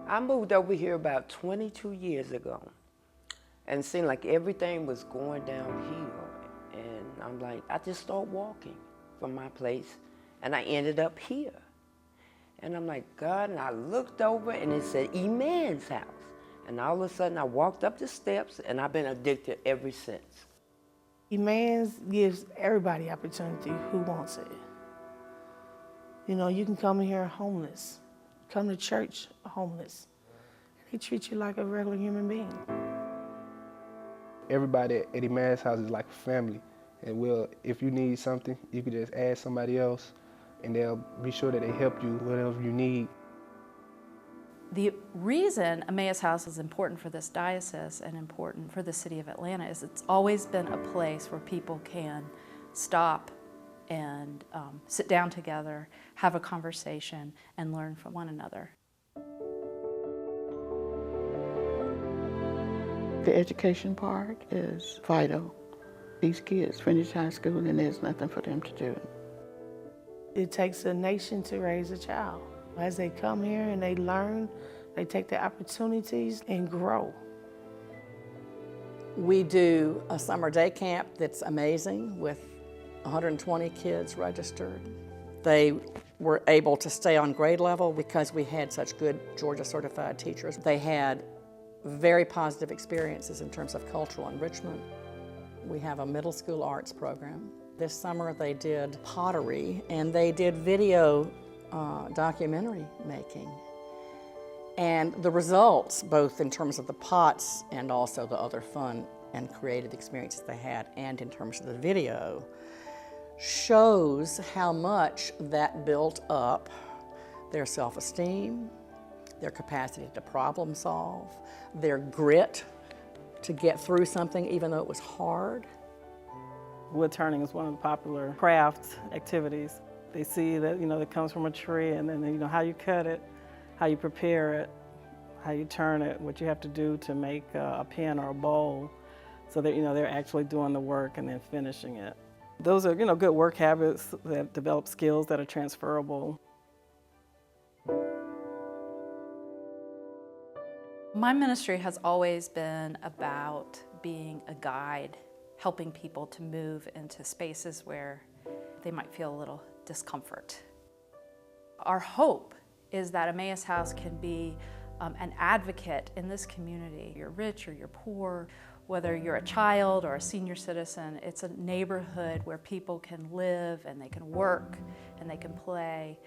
I moved over here about 22 years ago and it seemed like everything was going downhill. And I'm like, I just started walking from my place and I ended up here. And I'm like, God, and I looked over and it said Emmaus House. And all of a sudden I walked up the steps and I've been addicted ever since. Emmaus gives everybody opportunity who wants it. You know, you can come in here homeless, come to church homeless. They treat you like a regular human being. Everybody at Emmaus House is like a family. And if you need something, you can just ask somebody else and they'll be sure that they help you whatever you need. The reason Emmaus House is important for this diocese and important for the city of Atlanta is it's always been a place where people can stop and sit down together, have a conversation, and learn from one another. The education part is vital. These kids finish high school and there's nothing for them to do. It takes a nation to raise a child. As they come here and they learn, they take the opportunities and grow. We do a summer day camp that's amazing with 120 kids registered. They were able to stay on grade level because we had such good Georgia certified teachers. They had very positive experiences in terms of cultural enrichment. We have a middle school arts program. This summer they did pottery and they did video documentary making. And the results, both in terms of the pots and also the other fun and creative experiences they had, and in terms of the video, shows how much that built up their self-esteem, their capacity to problem solve, their grit to get through something even though it was hard. Wood turning is one of the popular craft activities. They see that, that comes from a tree, and then, how you cut it, how you prepare it, how you turn it, what you have to do to make a pen or a bowl. So that, they're actually doing the work and then finishing it. Those are, good work habits that develop skills that are transferable. My ministry has always been about being a guide, helping people to move into spaces where they might feel a little discomfort. Our hope is that Emmaus House can be an advocate in this community. You're rich or you're poor, whether you're a child or a senior citizen, it's a neighborhood where people can live and they can work and they can play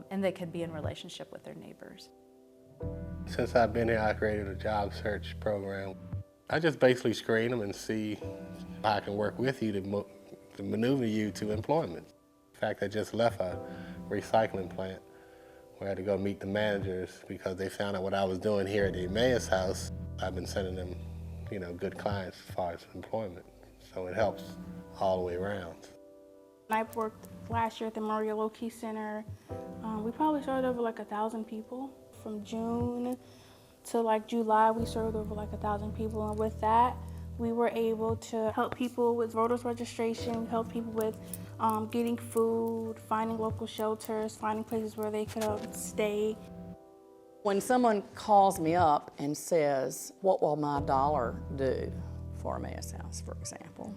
and they can be in relationship with their neighbors. Since I've been here, I created a job search program. I just basically screen them and see how I can work with you to maneuver you to employment. In fact, I just left a recycling plant where I had to go meet the managers because they found out what I was doing here at the Emmaus House. I've been sending them, good clients as far as employment. So it helps all the way around. I worked last year at the Maria Low-Key Center. We probably served over 1,000 people. From June to July, we served over 1,000 people. And with that, we were able to help people with voters registration, help people with getting food, finding local shelters, finding places where they could stay. When someone calls me up and says, what will my dollar do for Emmaus House, for example,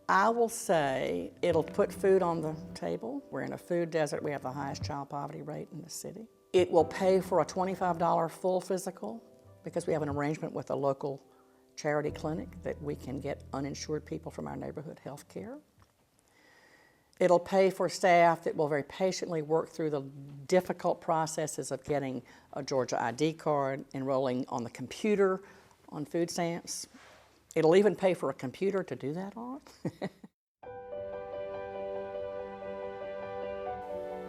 I will say it'll put food on the table. We're in a food desert. We have the highest child poverty rate in the city. It will pay for a $25 full physical because we have an arrangement with a local charity clinic that we can get uninsured people from our neighborhood health care. It'll pay for staff that will very patiently work through the difficult processes of getting a Georgia ID card, enrolling on the computer on food stamps. It'll even pay for a computer to do that on.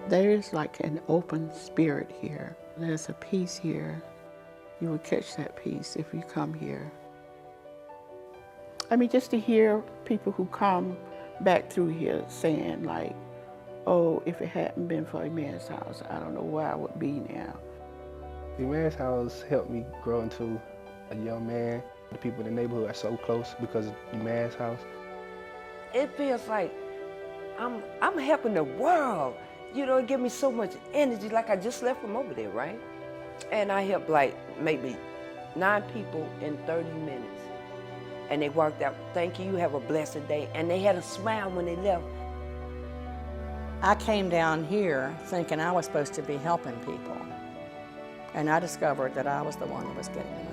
There is an open spirit here. There's a peace here. You will catch that peace if you come here. Just to hear people who come back through here saying oh, if it hadn't been for Emmaus House, I don't know where I would be now. The Emmaus House helped me grow into a young man. The people in the neighborhood are so close because of the Emmaus House. It feels like I'm helping the world. It gives me so much energy, like I just left from over there, right? And I helped like maybe 9 people in 30 minutes. And they walked out, thank you, have a blessed day. And they had a smile when they left. I came down here thinking I was supposed to be helping people. And I discovered that I was the one that was getting them